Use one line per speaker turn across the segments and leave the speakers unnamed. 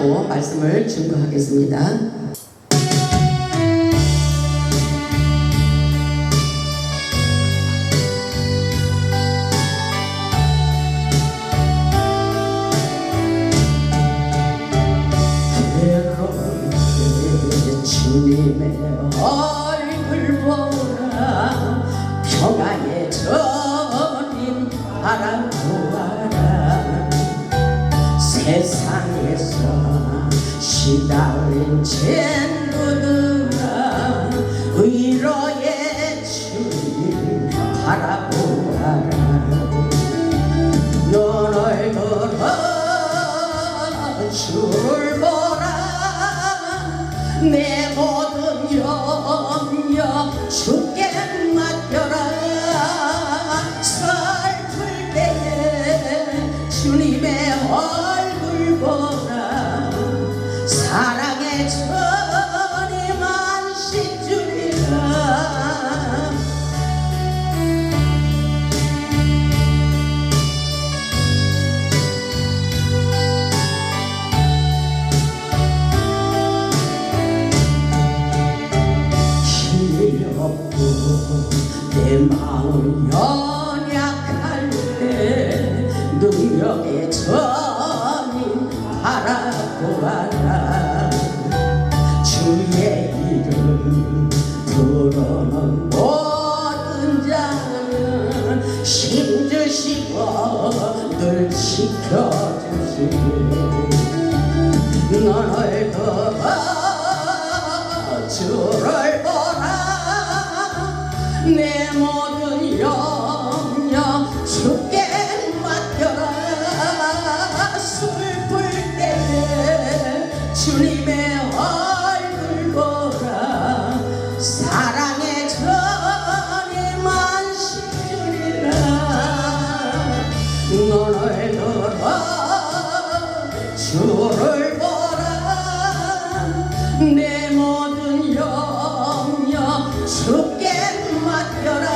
찬양하고 말씀을 증거하겠습니다.
주님의 얼굴 보라 평화의 전임 바라보아라 세상에서 시달린 젠루들아 의로의 주님 바라보아라 눈을 들어 주를 보라 내 모든 염려 주께 맡겨라 슬플 때에 주님의 얼굴 보라 사랑의 주님 안식 주리라 내 마음 연약할 때 능력의 전임 바라보아라 주의 이름 부르는 모든 자는 힘주시고 늘 지켜주시리 너를 들어 주를 보라 내 모든 염려 주께 맡겨라 슬플 때 주님의 얼굴 보라 사랑의 전임 안식 주리라 너를 들어 주를 보라 내 모든 염려 주께 맡겨라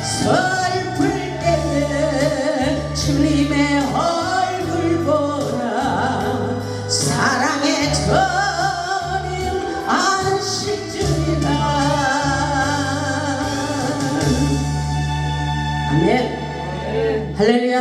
슬플 때에 주님의 얼굴 보라 사랑의 전임 안식 주리라 아멘 할렐루야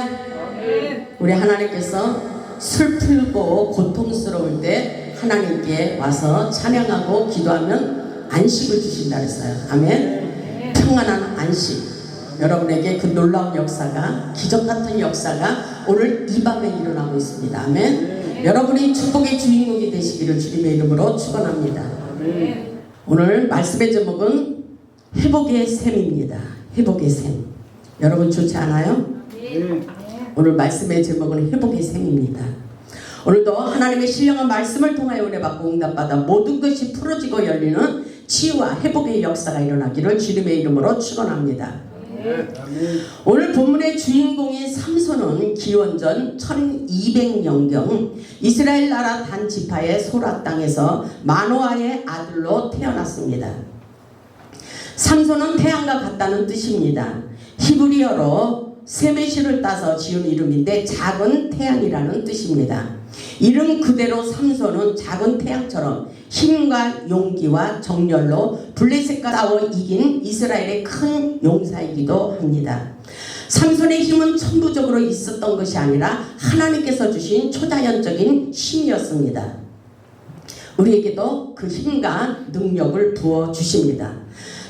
우리 하나님께서 슬프고 고통스러울 때 하나님께 와서 찬양하고 기도하면 안식을 주신다 그랬어요. 아멘. 평안한 안식. 여러분에게 그 놀라운 역사가 기적 같은 역사가 오늘 이 밤에 일어나고 있습니다. 아멘. 여러분이 축복의 주인공이 되시기를 주님의 이름으로 축원합니다. 오늘 말씀의 제목은 회복의 샘입니다. 회복의 샘. 여러분 좋지 않아요? 오늘 말씀의 제목은 회복의 샘입니다. 오늘도 하나님의 신령한 말씀을 통하여 은혜 받고 응답받아 모든 것이 풀어지고 열리는 치유와 회복의 역사가 일어나기를 주님의 이름으로 축원합니다. 오늘 본문의 주인공인 삼손은 기원전 1200년경 이스라엘 나라 단 지파의 소라 땅에서 마노아의 아들로 태어났습니다. 삼손은 태양과 같다는 뜻입니다. 히브리어로 세메시를 따서 지은 이름인데 작은 태양이라는 뜻입니다. 이름 그대로 삼손은 작은 태양처럼 힘과 용기와 정열로 블레셋과 싸워 이긴 이스라엘의 큰 용사이기도 합니다. 삼손의 힘은 천부적으로 있었던 것이 아니라 하나님께서 주신 초자연적인 힘이었습니다. 우리에게도 그 힘과 능력을 부어주십니다.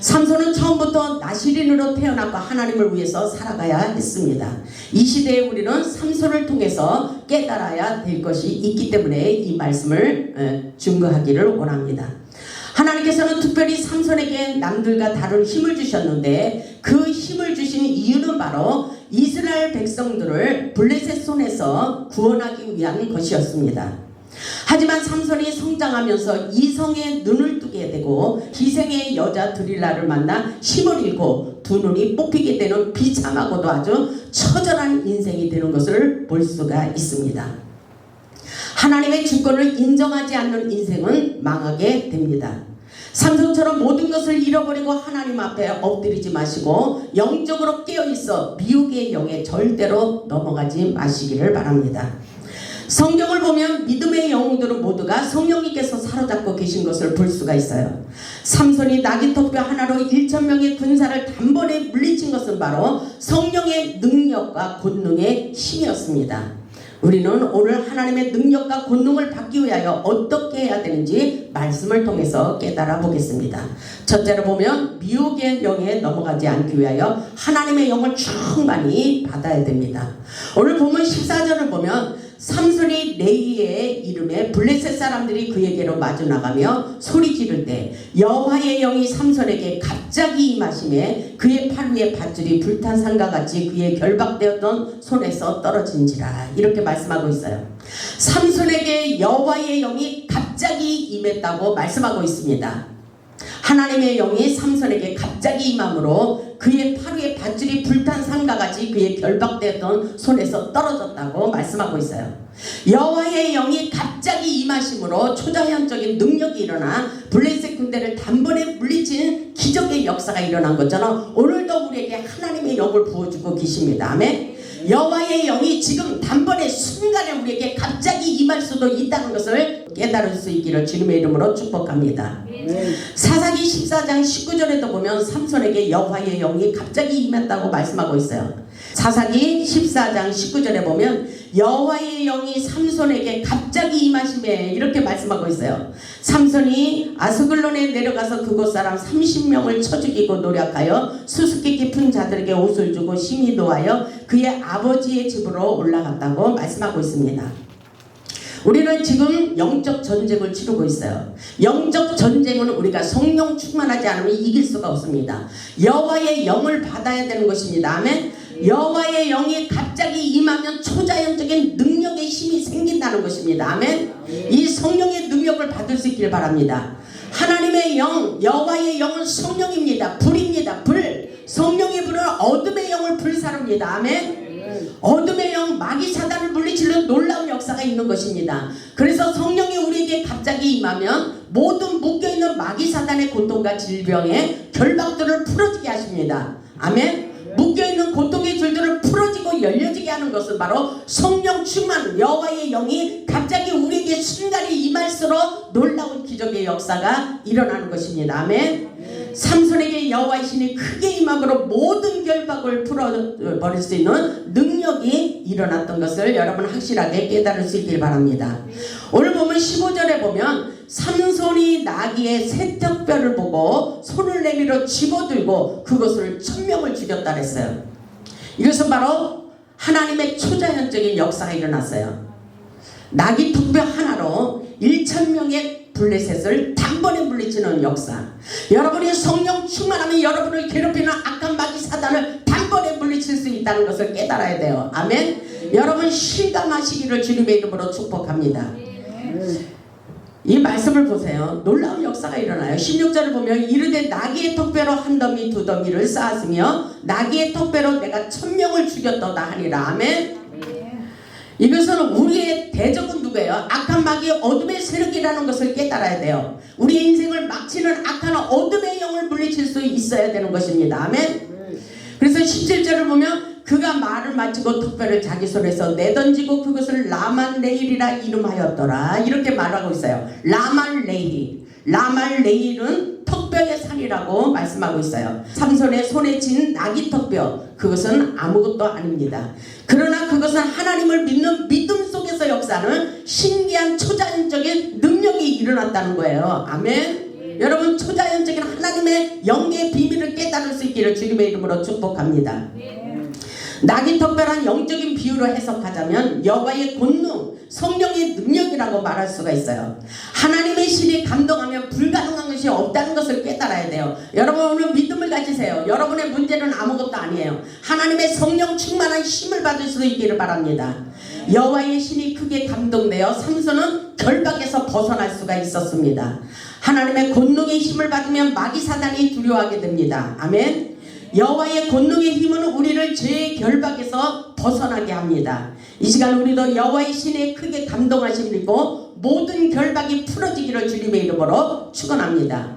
삼손은 처음부터 나시린으로 태어났고 하나님을 위해서 살아가야 했습니다. 이 시대에 우리는 삼손을 통해서 깨달아야 될 것이 있기 때문에 이 말씀을 증거하기를 원합니다. 하나님께서는 특별히 삼손에게 남들과 다른 힘을 주셨는데 그 힘을 주신 이유는 바로 이스라엘 백성들을 블레셋 손에서 구원하기 위한 것이었습니다. 하지만 삼손이 성장하면서 이성의 눈을 뜨게 되고 기생의 여자 드릴라를 만나 힘을 잃고 두 눈이 뽑히게 되는 비참하고도 아주 처절한 인생이 되는 것을 볼 수가 있습니다. 하나님의 주권을 인정하지 않는 인생은 망하게 됩니다. 삼손처럼 모든 것을 잃어버리고 하나님 앞에 엎드리지 마시고 영적으로 깨어있어 미혹의 영에 절대로 넘어가지 마시기를 바랍니다. 성경을 보면 믿음의 영웅들은 모두가 성령님께서 사로잡고 계신 것을 볼 수가 있어요. 삼손이 나귀토뼈 하나로 1,000명의 군사를 단번에 물리친 것은 바로 성령의 능력과 권능의 힘이었습니다. 우리는 오늘 하나님의 능력과 권능을 받기 위하여 어떻게 해야 되는지 말씀을 통해서 깨달아 보겠습니다. 첫째로 보면 미혹의 영에 넘어가지 않기 위하여 하나님의 영을 충만히 받아야 됩니다. 오늘 보면 14절을 보면 삼손이 레이의 이름에 블레셋 사람들이 그에게로 마주 나가며 소리 지를 때 여호와의 영이 삼손에게 갑자기 임하심에 그의 팔 위에 밧줄이 불탄 산과 같이 그의 결박되었던 손에서 떨어진지라 이렇게 말씀하고 있어요. 삼손에게 여호와의 영이 갑자기 임했다고 말씀하고 있습니다. 하나님의 영이 삼손에게 갑자기 임함으로 그의 팔 위에 밧줄이 불탄 산과 같이 그의 결박되었던 손에서 떨어졌다고 말씀하고 있어요. 여호와의 영이 갑자기 임하심으로 초자연적인 능력이 일어나 블레셋 군대를 단번에 물리친 기적의 역사가 일어난 것처럼 오늘도 우리에게 하나님의 영을 부어주고 계십니다. 아멘. 여호와의 영이 지금 단번에 순간에 우리에게 갑자기 임할 수도 있다는 것을 깨달을 수 있기를 주님의 이름으로 축복합니다. 사사기 14장 19절에도 보면 삼손에게 여호와의 영이 갑자기 임했다고 말씀하고 있어요. 사사기 14장 19절에 보면 여호와의 영이 삼손에게 갑자기 임하심에 이렇게 말씀하고 있어요. 삼손이 아스글론에 내려가서 그곳 사람 30명을 쳐 죽이고 노력하여 수수께 깊은 자들에게 옷을 주고 심히 노하여 그의 아버지의 집으로 올라갔다고 말씀하고 있습니다. 우리는 지금 영적 전쟁을 치르고 있어요. 영적 전쟁은 우리가 성령 충만하지 않으면 이길 수가 없습니다. 여호와의 영을 받아야 되는 것입니다. 아멘. 여호와의 영이 갑자기 임하면 초자연적인 능력의 힘이 생긴다는 것입니다. 아멘. 이 성령의 능력을 받을 수 있기를 바랍니다. 하나님의 영, 여호와의 영은 성령입니다. 불입니다. 불. 성령의 불은 어둠의 영을 불사릅니다. 아멘. 어둠의 영, 마귀 사단을 물리치는 놀라운 역사가 있는 것입니다. 그래서 성령이 우리에게 갑자기 임하면 모든 묶여있는 마귀 사단의 고통과 질병의 결박들을 풀어지게 하십니다. 아멘. 묶여있는 고통의 줄들을 풀어지고 열려지게 하는 것은 바로 성령 충만 여호와의 영이 갑자기 우리에게 순간에 임할수록 놀라운 기적의 역사가 일어나는 것입니다. 아멘. 삼손에게 여호와의 신이 크게 임함으로 모든 결박을 풀어버릴 수 있는 능력이 일어났던 것을 여러분 확실하게 깨달을 수 있길 바랍니다. 오늘 보면 15절에 보면 삼손이 나귀의 세턱뼈를 보고 손을 내밀어 집어들고 그것을 1,000명을 죽였다 그랬어요. 이것은 바로 하나님의 초자연적인 역사가 일어났어요. 나귀 턱뼈 하나로 1,000명의 블레셋을 단번에 물리치는 역사. 여러분이 성령 충만하면 여러분을 괴롭히는 악한 마귀 사단을 단번에 물리칠 수 있다는 것을 깨달아야 돼요. 아멘. 여러분 실감하시기를 주님의 이름으로 축복합니다. 이 말씀을 보세요. 놀라운 역사가 일어나요. 16절을 보면 이르되 나귀의 턱뼈로 한 더미 두 더미를 쌓았으며 나귀의 턱뼈로 내가 1,000명을 죽였도다 하니라. 아멘. 이것은 우리의 대적은 누구예요? 악한 마귀 어둠의 세력이라는 것을 깨달아야 돼요. 우리의 인생을 막치는 악한 어둠의 영을 물리칠 수 있어야 되는 것입니다. 아멘. 그래서 17절을 보면 그가 말을 마치고 턱뼈를 자기 손에서 내던지고 그것을 라말레일이라 이름하였더라 이렇게 말하고 있어요. 라말레일. 라말레일은 턱뼈의 산이라고 말씀하고 있어요. 삼손의 손에 쥔 나귀 턱뼈 그것은 아무것도 아닙니다. 그러나 그것은 하나님을 믿는 믿음 속에서 역사하는 신기한 초자연적인 능력이 일어났다는 거예요. 아멘. 여러분 초자연적인 하나님의 영의 비밀을 깨달을 수 있기를 주님의 이름으로 축복합니다. 나귀 턱뼈란 영적인 비유로 해석하자면 여호와의 권능, 성령의 능력이라고 말할 수가 있어요. 하나님의 신이 감동하면 불가능한 것이 없다는 것을 깨달아야 돼요. 여러분 오늘 믿음을 가지세요. 여러분의 문제는 아무것도 아니에요. 하나님의 성령 충만한 힘을 받을 수 있기를 바랍니다. 여호와의 신이 크게 감동되어 삼손은 결박에서 벗어날 수가 있었습니다. 하나님의 권능의 힘을 받으면 마귀 사단이 두려워하게 됩니다. 아멘. 여호와의 권능의 힘은 우리를 죄의 결박에서 벗어나게 합니다. 이 시간 우리도 여호와의 신에 크게 감동하심을 입고 모든 결박이 풀어지기를 주님의 이름으로 축원합니다.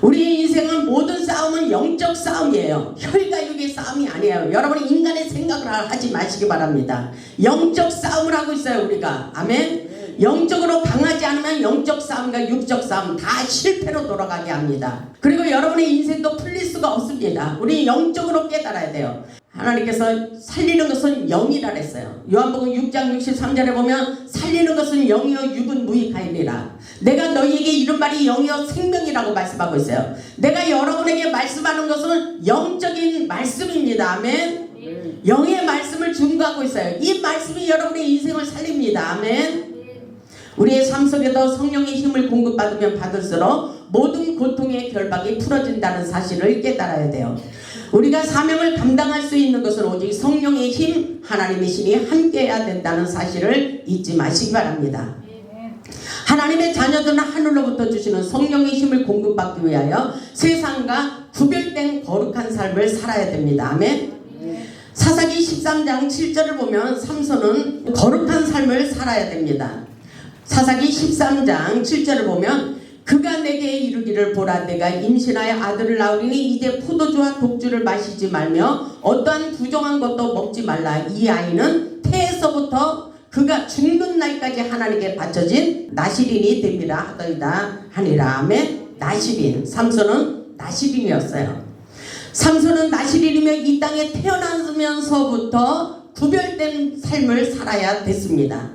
우리의 인생은 모든 싸움은 영적 싸움이에요. 혈과 육의 싸움이 아니에요. 아니에요. 여러분이 인간의 생각을 하지 마시기 바랍니다. 영적 싸움을 하고 있어요, 우리가. 아멘. 영적으로 강하지 않으면 영적 싸움과 육적 싸움 다 실패로 돌아가게 합니다. 그리고 여러분의 인생도 풀릴 수가 없습니다. 우리 영적으로 깨달아야 돼요. 하나님께서 살리는 것은 영이라 했어요. 요한복음 6장 63절에 보면 살리는 것은 영이요 육은 무익하니라. 내가 너희에게 이런 말이 영이요 생명이라고 말씀하고 있어요. 내가 여러분에게 말씀하는 것은 영적인 말씀입니다. 아멘. 영의 말씀을 증거하고 있어요. 이 말씀이 여러분의 인생을 살립니다. 아멘. 우리의 삶 속에도 성령의 힘을 공급받으면 받을수록 모든 고통의 결박이 풀어진다는 사실을 깨달아야 돼요. 우리가 사명을 감당할 수 있는 것은 오직 성령의 힘, 하나님의 신이 함께해야 된다는 사실을 잊지 마시기 바랍니다. 하나님의 자녀들은 하늘로부터 주시는 성령의 힘을 공급받기 위하여 세상과 구별된 거룩한 삶을 살아야 됩니다. 아멘. 사사기 13장 7절을 보면 삼손은 거룩한 삶을 살아야 됩니다. 사사기 13장 7절을 보면 그가 내게 이르기를 보라 내가 임신하여 아들을 낳으리니 이제 포도주와 독주를 마시지 말며 어떠한 부정한 것도 먹지 말라. 이 아이는 태에서부터 그가 죽는 날까지 하나님께 바쳐진 나시린이 됩니다 하더이다 하니라. 아멘. 나시린. 삼손은 나시린이었어요. 삼손은 나시린이며 이 땅에 태어나면서부터 구별된 삶을 살아야 됐습니다.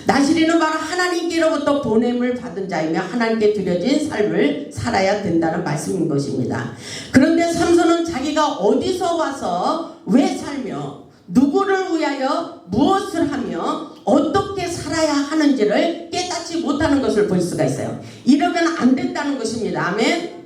나시린은 바로 하나님께로부터 보냄을 받은 자이며 하나님께 드려진 삶을 살아야 된다는 말씀인 것입니다. 그런데 삼손은 자기가 어디서 와서 왜 살며 누구를 위하여 무엇을 하며 어떻게 살아야 하는지를 깨닫지 못하는 것을 볼 수가 있어요. 이러면 안 된다는 것입니다. 아멘.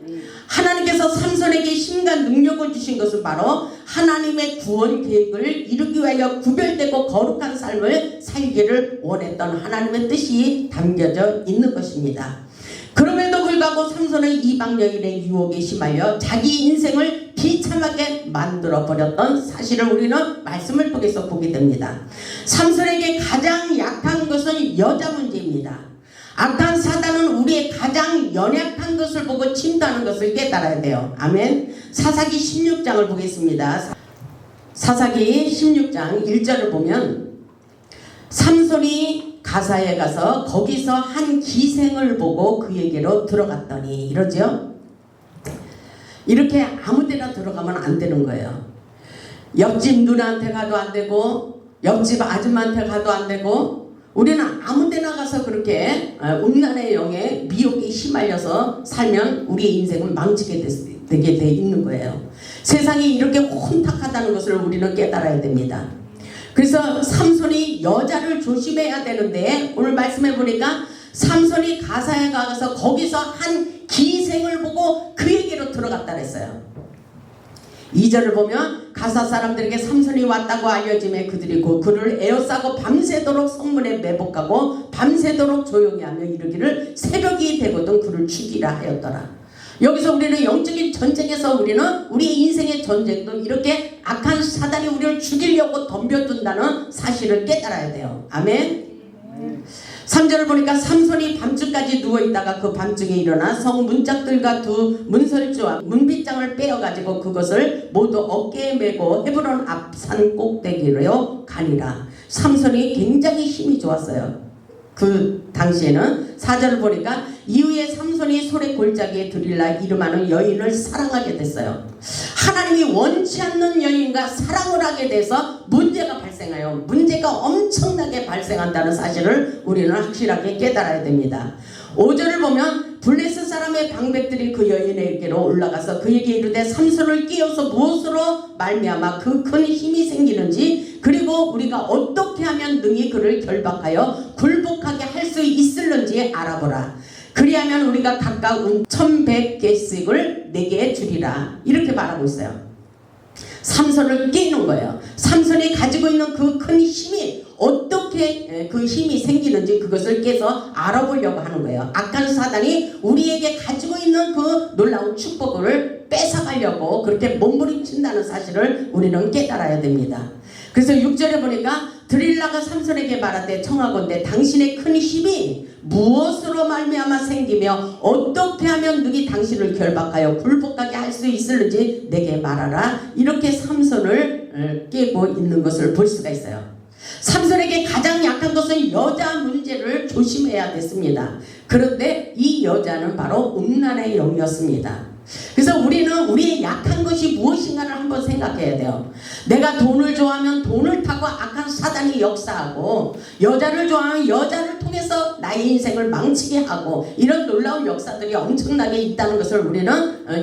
하나님께서 삼손에게 힘과 능력을 주신 것은 바로 하나님의 구원 계획을 이루기 위하여 구별되고 거룩한 삶을 살기를 원했던 하나님의 뜻이 담겨져 있는 것입니다. 그럼에도 불구하고 삼손은 이방 여인의 유혹에 심하여 자기 인생을 비참하게 만들어버렸던 사실을 우리는 말씀을 통해서 보게 됩니다. 삼손에게 가장 약한 것은 여자 문제입니다. 악한 사단은 우리의 가장 연약한 것을 보고 침투하는 것을 깨달아야 돼요. 아멘. 사사기 16장을 보겠습니다. 사사기 16장 1절을 보면 삼손이 가사에 가서 거기서 한 기생을 보고 그에게로 들어갔더니 이러죠. 이렇게 아무데나 들어가면 안 되는 거예요. 옆집 누나한테 가도 안 되고 옆집 아줌마한테 가도 안 되고 우리는 아무데나 가서 그렇게 음란의 영에 미혹에 휘말려서 살면 우리의 인생은 망치게 되게 돼 있는 거예요. 세상이 이렇게 혼탁하다는 것을 우리는 깨달아야 됩니다. 그래서 삼손이 여자를 조심해야 되는데 오늘 말씀해 보니까 삼손이 가사에 가서 거기서 한 기생을 보고 그에게로 들어갔다 그랬어요. 2절을 보면 가사 사람들에게 삼손이 왔다고 알려짐에 그들이 곧 그를 에워싸고 밤새도록 성문에 매복하고 밤새도록 조용히 하며 이르기를 새벽이 되거든 그를 죽이라 하였더라. 여기서 우리는 영적인 전쟁에서 우리는 우리의 인생의 전쟁도 이렇게 악한 사단이 우리를 죽이려고 덤벼든다는 사실을 깨달아야 돼요. 아멘. 3절을 보니까 삼손이 밤중까지 누워있다가 그 밤중에 일어나 성 문짝들과 두 문설주와 문빗장을 빼어가지고 그것을 모두 어깨에 메고 헤브론 앞 산 꼭대기로 가니라. 삼손이 굉장히 힘이 좋았어요. 그 당시에는 4절을 보니까 이후에 삼손이 소래 골짜기에 들일라 이름하는 여인을 사랑하게 됐어요. 하나님이 원치 않는 여인과 사랑을 하게 돼서 문제가 발생해요. 문제가 엄청나게 발생한다는 사실을 우리는 확실하게 깨달아야 됩니다. 5절을 보면 블레셋 사람의 방백들이 그 여인에게로 올라가서 그에게 이르되 삼손을 끼워서 무엇으로 말미암아 그 큰 힘이 생기는지 그리고 우리가 어떻게 하면 능히 그를 결박하여 굴복하게 할 수 있을는지 알아보라. 그리하면 우리가 각각 1100개씩을 내게 주리라. 이렇게 말하고 있어요. 삼손을 끼는 거예요. 삼손이 가지고 있는 그 큰 힘이 어떻게 그 힘이 생기는지 그것을 깨서 알아보려고 하는 거예요. 악한 사단이 우리에게 가지고 있는 그 놀라운 축복을 뺏어가려고 그렇게 몸부림친다는 사실을 우리는 깨달아야 됩니다. 그래서 6절에 보니까 드릴라가 삼손에게 말하되 청하건대 당신의 큰 힘이 무엇으로 말미암아 생기며 어떻게 하면 누기 당신을 결박하여 굴복하게 할 수 있을는지 내게 말하라. 이렇게 삼손을 깨고 있는 것을 볼 수가 있어요. 삼손에게 가장 약한 것은 여자 문제를 조심해야 됐습니다. 그런데 이 여자는 바로 음란의 영이었습니다. 그래서 우리는 우리의 약한 것이 무엇인가를 한번 생각해야 돼요. 내가 돈을 좋아하면 돈을 타고 악한 사단이 역사하고, 여자를 좋아하면 여자를 통해서 나의 인생을 망치게 하고, 이런 놀라운 역사들이 엄청나게 있다는 것을 우리는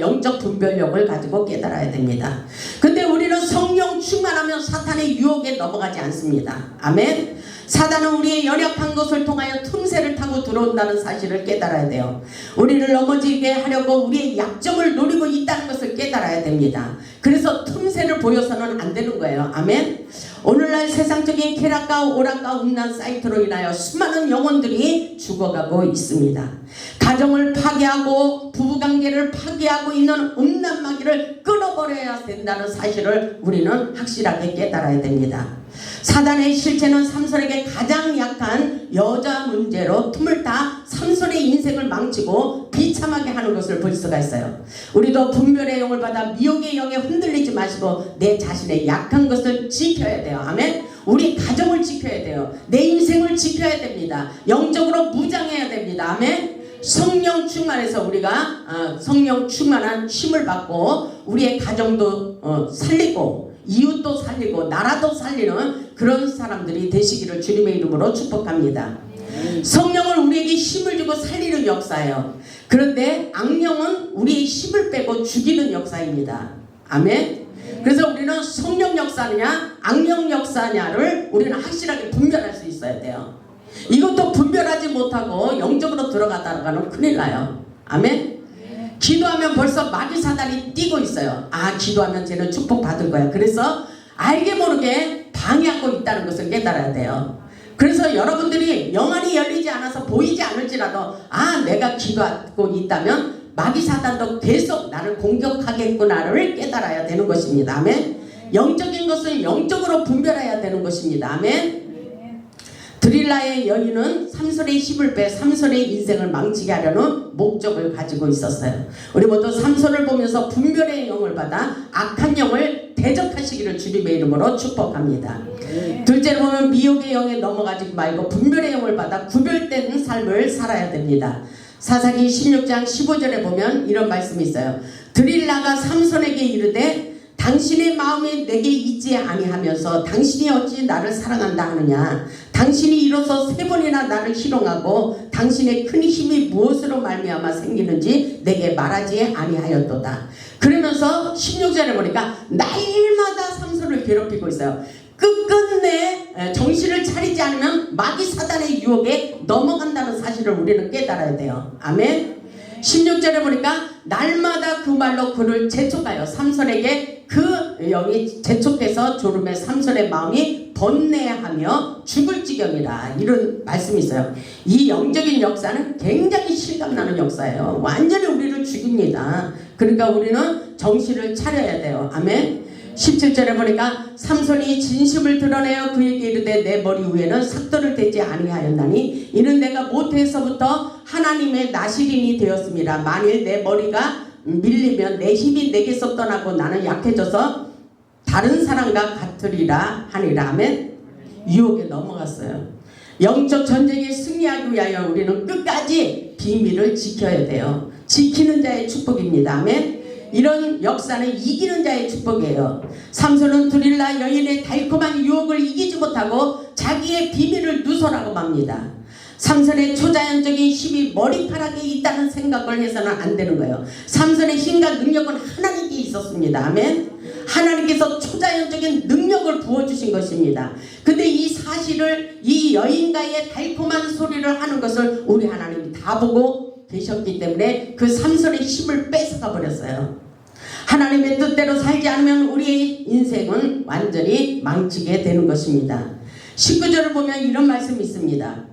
영적 분별력을 가지고 깨달아야 됩니다. 근데 우리는 성령 충만하면 사탄의 유혹에 넘어가지 않습니다. 아멘. 사단은 우리의 연약한 것을 통하여 틈새를 타고 들어온다는 사실을 깨달아야 돼요. 우리를 넘어지게 하려고 우리의 약점을 노리고 있다는 것을 깨달아야 됩니다. 그래서 틈새를 보여서는 안 되는 거예요. 아멘. 오늘날 세상적인 쾌락과 오락과 음란 사이트로 인하여 수많은 영혼들이 죽어가고 있습니다. 가정을 파괴하고 부부관계를 파괴하고 있는 음란 마귀를 끊어버려야 된다는 사실을 우리는 확실하게 깨달아야 됩니다. 사단의 실체는 삼손에게 가장 약한 여자 문제로 틈을 타 삼손의 인생을 망치고 비참하게 하는 것을 볼 수가 있어요. 우리도 분별의 영을 받아 미혹의 영에 흔들리지 마시고 내 자신의 약한 것을 지켜야 돼요. 아멘. 우리 가정을 지켜야 돼요. 내 인생을 지켜야 됩니다. 영적으로 무장해야 됩니다. 아멘. 성령 충만해서 우리가 성령 충만한 힘을 받고 우리의 가정도 살리고 이웃도 살리고 나라도 살리는 그런 사람들이 되시기를 주님의 이름으로 축복합니다. 성령은 우리에게 힘을 주고 살리는 역사예요. 그런데 악령은 우리의 힘을 빼고 죽이는 역사입니다. 아멘. 그래서 우리는 성령 역사냐 악령 역사냐를 우리는 확실하게 분별할 수 있어야 돼요. 이것도 분별하지 못하고 영적으로 들어가다가는 큰일 나요. 아멘. 기도하면 벌써 마귀 사단이 뛰고 있어요. 아, 기도하면 쟤는 축복받을 거야. 그래서 알게 모르게 방해하고 있다는 것을 깨달아야 돼요. 그래서 여러분들이 영안이 열리지 않아서 보이지 않을지라도 내가 기도하고 있다면 마귀 사단도 계속 나를 공격하겠구나를 깨달아야 되는 것입니다. 아멘. 영적인 것은 영적으로 분별해야 되는 것입니다. 아멘. 드릴라의 여인은 삼손의 힘을 빼 삼손의 인생을 망치게 하려는 목적을 가지고 있었어요. 우리 모두 삼손을 보면서 분별의 영을 받아 악한 영을 대적하시기를 주님의 이름으로 축복합니다. 둘째로 보면 미혹의 영에 넘어가지 말고 분별의 영을 받아 구별된 삶을 살아야 됩니다. 사사기 16장 15절에 보면 이런 말씀이 있어요. 드릴라가 삼손에게 이르되 당신의 마음이 내게 있지 아니하면서 당신이 어찌 나를 사랑한다 하느냐. 당신이 일어서 3번이나 나를 희롱하고 당신의 큰 힘이 무엇으로 말미암아 생기는지 내게 말하지 아니하였도다. 그러면서 16절에 보니까 날마다 삼손을 괴롭히고 있어요. 끝끝내 정신을 차리지 않으면 마귀 사단의 유혹에 넘어간다는 사실을 우리는 깨달아야 돼요. 아멘. 16절에 보니까 날마다 그 말로 그를 재촉하여 삼손에게 그 영이 재촉해서 졸음에 삼손의 마음이 번뇌하며 죽을 지경이라, 이런 말씀이 있어요. 이 영적인 역사는 굉장히 실감나는 역사예요. 완전히 우리를 죽입니다. 그러니까 우리는 정신을 차려야 돼요. 아멘. 17절에 보니까 삼손이 진심을 드러내어 그에게 이르되 내 머리 위에는 삭도를 대지 아니하였나니 이는 내가 모태에서부터 하나님의 나시린이 되었습니다. 만일 내 머리가 밀리면 내 힘이 내게서 떠나고 나는 약해져서 다른 사람과 같으리라 하니라. 아멘. 유혹에 넘어갔어요. 영적 전쟁에 승리하기 위하여 우리는 끝까지 비밀을 지켜야 돼요. 지키는 자의 축복입니다. 아멘. 이런 역사는 이기는 자의 축복이에요. 삼손은 드릴라 여인의 달콤한 유혹을 이기지 못하고 자기의 비밀을 누설하고 맙니다. 삼손의 초자연적인 힘이 머리카락에 있다는 생각을 해서는 안 되는 거예요. 삼손의 힘과 능력은 하나님께 있었습니다. 아멘. 하나님께서 초자연적인 능력을 부어주신 것입니다. 근데 이 사실을, 이 여인과의 달콤한 소리를 하는 것을 우리 하나님이 다 보고 계셨기 때문에 그 삼손의 힘을 뺏어가 버렸어요. 하나님의 뜻대로 살지 않으면 우리의 인생은 완전히 망치게 되는 것입니다. 19절을 보면 이런 말씀이 있습니다.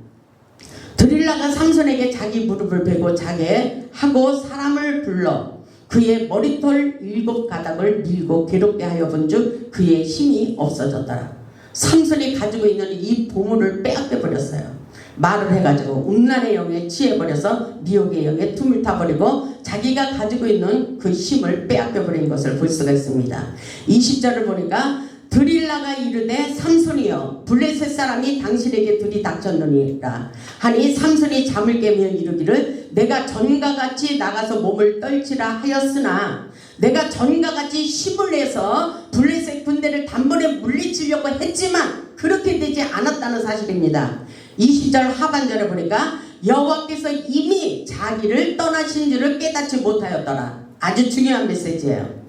드릴라가 삼손에게 자기 무릎을 베고 자게 하고 사람을 불러 그의 머리털 7가닥을 밀고 괴롭게 하여 본즉 그의 힘이 없어졌더라. 삼손이 가지고 있는 이 보물을 빼앗겨 버렸어요. 말을 해가지고 음란의 영에 취해버려서 미혹의 영에 틈을 타버리고 자기가 가지고 있는 그 힘을 빼앗겨버린 것을 볼 수가 있습니다. 20절을 보니까 드릴라가 이르되 삼손이여 블레셋 사람이 당신에게 들이닥쳤느니라 하니 삼손이 잠을 깨며 이르기를 내가 전과 같이 나가서 몸을 떨치라 하였으나 내가 전과 같이 힘을 내서 블레셋 군대를 단번에 물리치려고 했지만 그렇게 되지 않았다는 사실입니다. 20절 하반절에 보니까 여호와께서 이미 자기를 떠나신 줄을 깨닫지 못하였더라. 아주 중요한 메시지예요.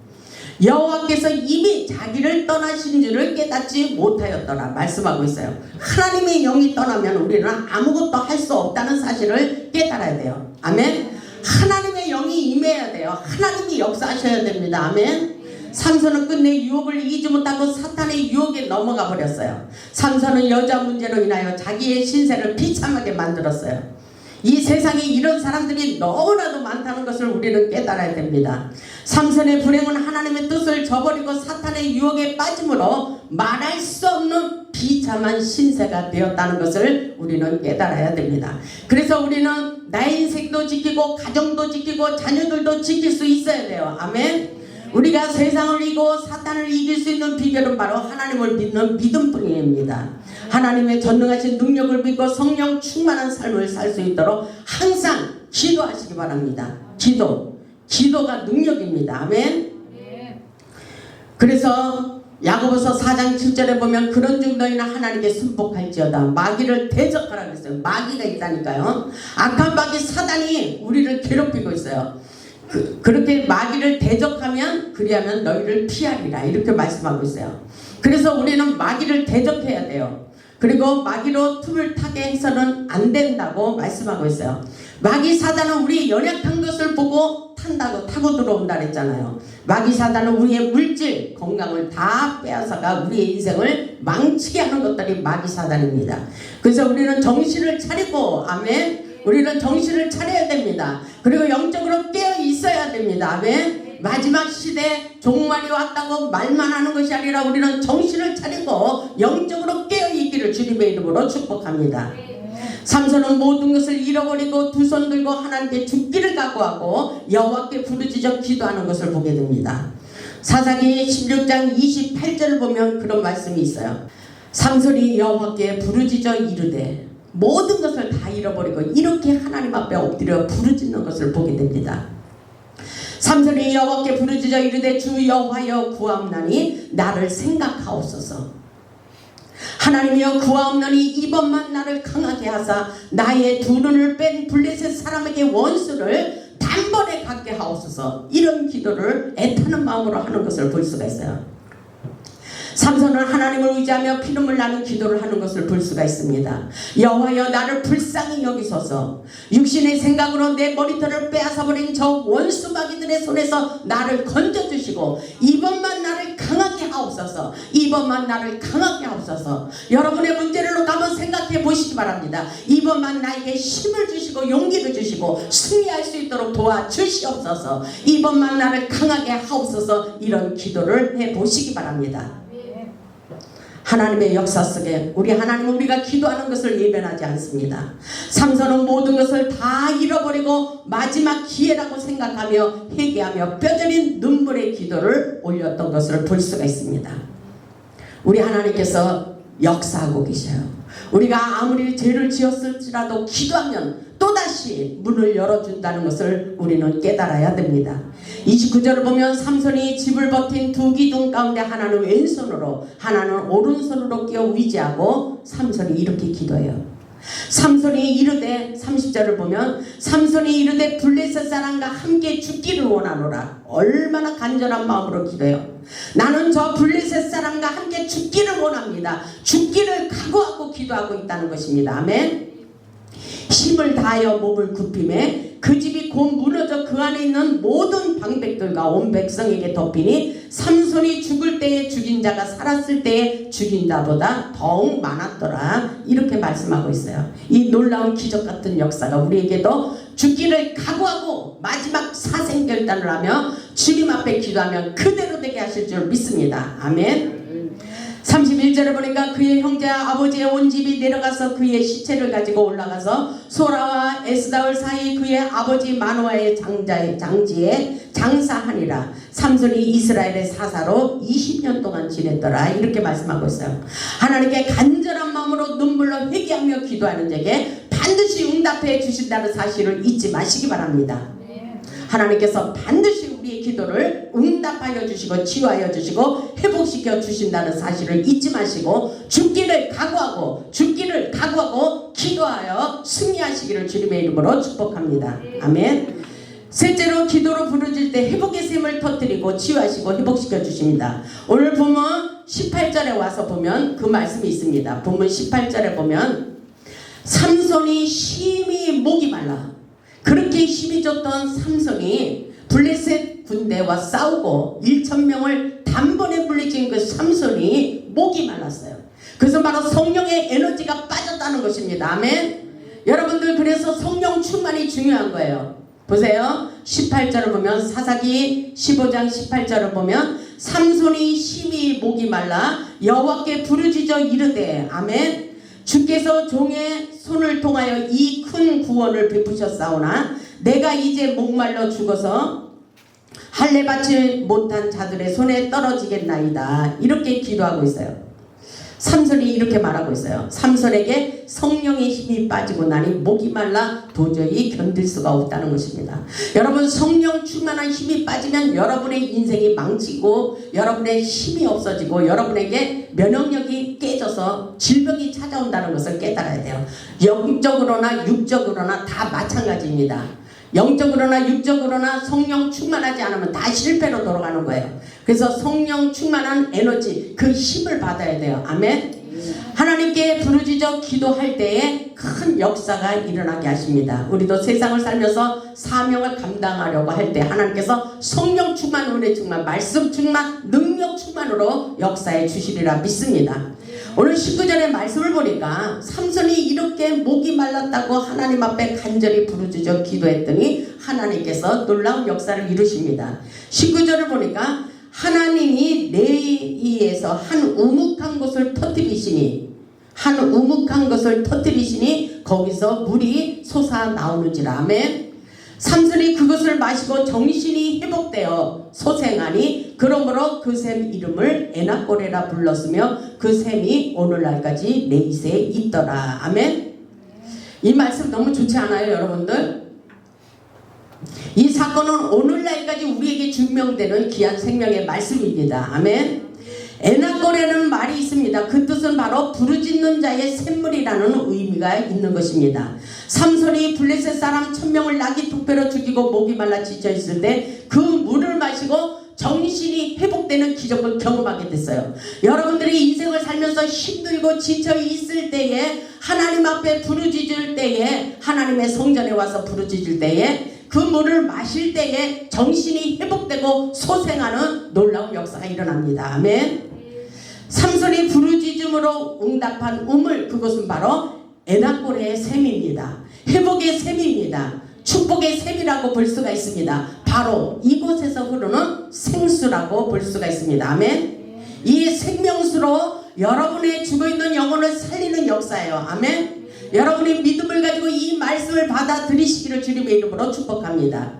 여호와께서 이미 자기를 떠나신 줄을 깨닫지 못하였더라 말씀하고 있어요. 하나님의 영이 떠나면 우리는 아무것도 할 수 없다는 사실을 깨달아야 돼요. 아멘. 하나님의 영이 임해야 돼요. 하나님이 역사하셔야 됩니다. 아멘. 삼손은 끝내 유혹을 이기지 못하고 사탄의 유혹에 넘어가 버렸어요. 삼손은 여자 문제로 인하여 자기의 신세를 비참하게 만들었어요. 이 세상에 이런 사람들이 너무나도 많다는 것을 우리는 깨달아야 됩니다. 삼손의 불행은 하나님의 뜻을 저버리고 사탄의 유혹에 빠짐으로 말할 수 없는 비참한 신세가 되었다는 것을 우리는 깨달아야 됩니다. 그래서 우리는 나의 인생도 지키고 가정도 지키고 자녀들도 지킬 수 있어야 돼요. 아멘. 우리가 세상을 이기고 사탄을 이길 수 있는 비결은 바로 하나님을 믿는 믿음뿐입니다. 하나님의 전능하신 능력을 믿고 성령 충만한 삶을 살 수 있도록 항상 기도하시기 바랍니다. 기도가 능력입니다. 아멘. 그래서 야고보서 4장 7절에 보면 그런 중 너희는 하나님께 순복할지어다. 마귀를 대적하라 그랬어요. 마귀가 있다니까요. 악한 마귀 사단이 우리를 괴롭히고 있어요. 그렇게 마귀를 대적하면 그리하면 너희를 피하리라 이렇게 말씀하고 있어요. 그래서 우리는 마귀를 대적해야 돼요. 그리고 마귀로 틈을 타게 해서는 안 된다고 말씀하고 있어요. 마귀 사단은 우리의 연약한 것을 보고 타고 들어온다 그랬잖아요. 마귀 사단은 우리의 물질 건강을 다 빼앗아가 우리의 인생을 망치게 하는 것들이 마귀 사단입니다. 그래서 우리는 정신을 차리고 아멘. 우리는 정신을 차려야 됩니다. 그리고 영적으로 깨어 있어야 됩니다. 아멘. 마지막 시대 종말이 왔다고 말만 하는 것이 아니라 우리는 정신을 차리고 영적으로 깨어 있기를 주님의 이름으로 축복합니다. 삼손은 모든 것을 잃어버리고 두 손 들고 하나님께 죽기를 각오하고 여호와께 부르짖어 기도하는 것을 보게 됩니다. 사사기 16장 28절을 보면 그런 말씀이 있어요. 삼손이 여호와께 부르짖어 이르되 모든 것을 다 잃어버리고 이렇게 하나님 앞에 엎드려 부르짖는 것을 보게 됩니다. 삼손이 여호와께 부르짖어 이르되 주 여호와여 구하옵나니 나를 생각하옵소서. 하나님이여 구하옵나니 이번만 나를 강하게 하사 나의 두 눈을 뺀 블레셋 사람에게 원수를 단번에 갖게 하옵소서. 이런 기도를 애타는 마음으로 하는 것을 볼 수가 있어요. 삼손은 하나님을 의지하며 피눈물 나는 기도를 하는 것을 볼 수가 있습니다. 여호와여 나를 불쌍히 여기소서. 육신의 생각으로 내 머리털을 빼앗아버린 저 원수 마귀들의 손에서 나를 건져주시고 이번만 나를 강하게 하옵소서. 이번만 나를 강하게 하옵소서. 여러분의 문제를 놓고 한번 생각해 보시기 바랍니다. 이번만 나에게 힘을 주시고 용기를 주시고 승리할 수 있도록 도와주시옵소서. 이번만 나를 강하게 하옵소서. 이런 기도를 해보시기 바랍니다. 하나님의 역사 속에 우리 하나님은 우리가 기도하는 것을 예변하지 않습니다. 삼손은 모든 것을 다 잃어버리고 마지막 기회라고 생각하며 회개하며 뼈저린 눈물의 기도를 올렸던 것을 볼 수가 있습니다. 우리 하나님께서 역사하고 계셔요. 우리가 아무리 죄를 지었을지라도 기도하면 또다시 문을 열어준다는 것을 우리는 깨달아야 됩니다. 29절을 보면 삼손이 집을 버틴 두 기둥 가운데 하나는 왼손으로 하나는 오른손으로 끼어 위지하고 삼손이 이렇게 기도해요. 삼손이 이르되 30절을 보면 삼손이 이르되 블레셋 사람과 함께 죽기를 원하노라. 얼마나 간절한 마음으로 기도해요. 나는 저 블레셋 사람과 함께 죽기를 원합니다. 죽기를 각오하고 기도하고 있다는 것입니다. 아멘. 힘을 다하여 몸을 굽힘에 그 집이 곧 무너져 그 안에 있는 모든 방백들과 온 백성에게 덮이니 삼손이 죽을 때에 죽인 자가 살았을 때에 죽인 자보다 더욱 많았더라. 이렇게 말씀하고 있어요. 이 놀라운 기적 같은 역사가 우리에게도 죽기를 각오하고 마지막 사생결단을 하며 주님 앞에 기도하면 그대로 되게 하실 줄 믿습니다. 아멘. 32 31절에 보니까 그의 형제와 아버지의 온 집이 내려가서 그의 시체를 가지고 올라가서 소라와 에스다올 사이 그의 아버지 마노아의 장지에 장사하니라. 삼손이 이스라엘의 사사로 20년 동안 지냈더라. 이렇게 말씀하고 있어요. 하나님께 간절한 마음으로 눈물로 회개하며 기도하는 자에게 반드시 응답해 주신다는 사실을 잊지 마시기 바랍니다. 하나님께서 반드시 우리의 기도를 응답하여 주시고 치유하여 주시고 회복시켜 주신다는 사실을 잊지 마시고 죽기를 각오하고 기도하여 승리하시기를 주님의 이름으로 축복합니다. 아멘. 셋째로 기도로 부르질 때 회복의 샘을 터뜨리고 치유하시고 회복시켜 주십니다. 오늘 본문 18절에 와서 보면 그 말씀이 있습니다. 본문 18절에 보면 삼손이 심히 목이 말라. 그렇게 힘이 줬던 삼손이 블레셋 군대와 싸우고 1,000명을 단번에 물리친 그 삼손이 목이 말랐어요. 그래서 바로 성령의 에너지가 빠졌다는 것입니다. 아멘. 여러분들 그래서 성령 충만이 중요한 거예요. 보세요. 18절을 보면 사사기 15장 18절을 보면 삼손이 심히 목이 말라 여호와께 부르짖어 이르되 아멘. 주께서 종의 손을 통하여 이 큰 구원을 베푸셨사오나 내가 이제 목말라 죽어서 할례 받지 못한 자들의 손에 떨어지겠나이다. 이렇게 기도하고 있어요. 삼손이 이렇게 말하고 있어요. 삼손에게 성령의 힘이 빠지고 나니 목이 말라 도저히 견딜 수가 없다는 것입니다. 여러분 성령 충만한 힘이 빠지면 여러분의 인생이 망치고 여러분의 힘이 없어지고 여러분에게 면역력이 깨져서 질병이 찾아온다는 것을 깨달아야 돼요. 영적으로나 육적으로나 다 마찬가지입니다. 영적으로나 육적으로나 성령 충만하지 않으면 다 실패로 돌아가는 거예요. 그래서 성령 충만한 에너지 그 힘을 받아야 돼요. 아멘. 하나님께 부르짖어 기도할 때에 큰 역사가 일어나게 하십니다. 우리도 세상을 살면서 사명을 감당하려고 할 때 하나님께서 성령 충만, 은혜 충만, 말씀 충만, 능력 충만으로 역사해 주시리라 믿습니다. 오늘 19절의 말씀을 보니까 삼손이 이렇게 목이 말랐다고 하나님 앞에 간절히 부르짖어 기도했더니 하나님께서 놀라운 역사를 이루십니다. 19절을 보니까 하나님이 내이에서 한 우묵한 것을 터뜨리시니 거기서 물이 솟아 나오는지라. 아멘. 삼손이 그것을 마시고 정신이 회복되어 소생하니 그러므로 그 샘 이름을 에나꼬레라 불렀으며 그 샘이 오늘날까지 레이스에 있더라. 아멘. 이 말씀 너무 좋지 않아요 여러분들? 이 사건은 오늘날까지 우리에게 증명되는 귀한 생명의 말씀입니다. 아멘. 에나꼬레라는 말이 있습니다. 그 뜻은 바로 부르짖는 자의 샘물이라는 의미가 있는 것입니다. 삼손이 블레셋 사람 1,000명을 나귀 턱배로 죽이고 목이 말라 지쳐있을 때 그 물을 마시고 정신이 회복되는 기적을 경험하게 됐어요. 여러분들이 인생을 살면서 힘들고 지쳐있을 때에 하나님 앞에 부르짖을 때에 하나님의 성전에 와서 부르짖을 때에 그 물을 마실 때에 정신이 회복되고 소생하는 놀라운 역사가 일어납니다. 아멘. 삼손이 부르짖음으로 응답한 우물, 그것은 바로 에나꼬레의 샘입니다. 회복의 샘입니다. 축복의 샘이라고 볼 수가 있습니다. 바로 이곳에서 흐르는 생수라고 볼 수가 있습니다. 아멘. 이 생명수로 여러분의 죽어있는 영혼을 살리는 역사예요. 아멘. 여러분이 믿음을 가지고 이 말씀을 받아들이시기를 주님의 이름으로 축복합니다.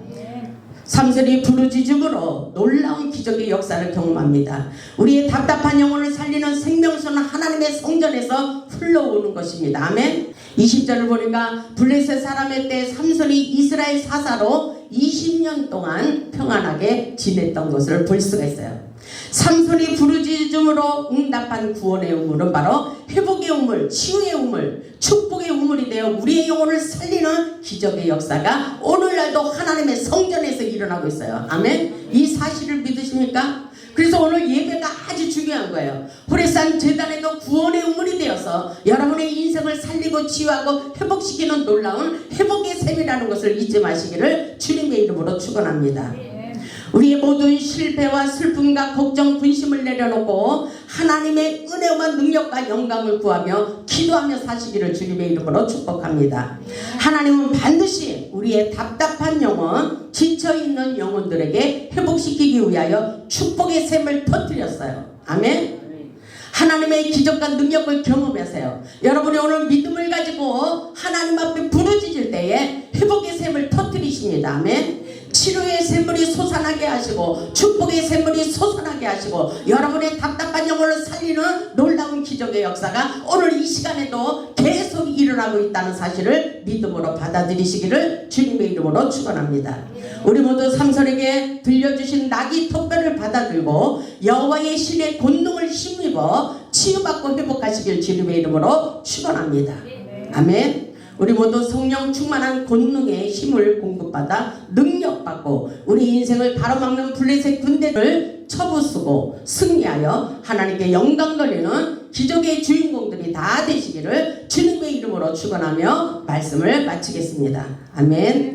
삼손이 부르짖음으로 놀라운 기적의 역사를 경험합니다. 우리의 답답한 영혼을 살리는 생명수는 하나님의 성전에서 흘러오는 것입니다. 아멘. 20절을 보니까 블레셋 사람의 때 삼손이 이스라엘 사사로 20년 동안 평안하게 지냈던 것을 볼 수가 있어요. 삼손이 부르짖음으로 응답한 구원의 우물은 바로 회복의 우물, 치유의 우물, 축복의 우물이 되어 우리의 영혼을 살리는 기적의 역사가 오늘날도 하나님의 성전에서 일어나고 있어요. 아멘. 이 사실을 믿으십니까? 그래서 오늘 예배가 아주 중요한 거예요. 호레산 제단에도 구원의 우물이 되어서 여러분의 인생을 살리고 치유하고 회복시키는 놀라운 회복의 샘이라는 것을 잊지 마시기를 주님의 이름으로 축원합니다. 우리의 모든 실패와 슬픔과 걱정, 근심을 내려놓고 하나님의 은혜와 능력과 영광을 구하며 기도하며 사시기를 주님의 이름으로 축복합니다. 하나님은 반드시 우리의 답답한 영혼, 지쳐있는 영혼들에게 회복시키기 위하여 축복의 샘을 터뜨렸어요. 아멘. 하나님의 기적과 능력을 경험하세요. 여러분이 오늘 믿음을 가지고 하나님 앞에 부르짖을 때에 회복의 샘을 터뜨리십니다. 아멘. 치료의 샘물이 솟아나게 하시고 축복의 샘물이 솟아나게 하시고 여러분의 답답한 영혼을 살리는 놀라운 기적의 역사가 오늘 이 시간에도 계속 일어나고 있다는 사실을 믿음으로 받아들이시기를 주님의 이름으로 축원합니다. 우리 모두 삼손에게 들려주신 낙이 턱뼈를 받아들고 여호와의 신의 권능을 힘입어 치유받고 회복하시길 주님의 이름으로 축원합니다. 아멘. 우리 모두 성령 충만한 권능의 힘을 공급받아 능력받고 우리 인생을 가로막는 블레셋 군대를 쳐부수고 승리하여 하나님께 영광 돌리는 기적의 주인공들이 다 되시기를 주님의 이름으로 축원하며 말씀을 마치겠습니다. 아멘.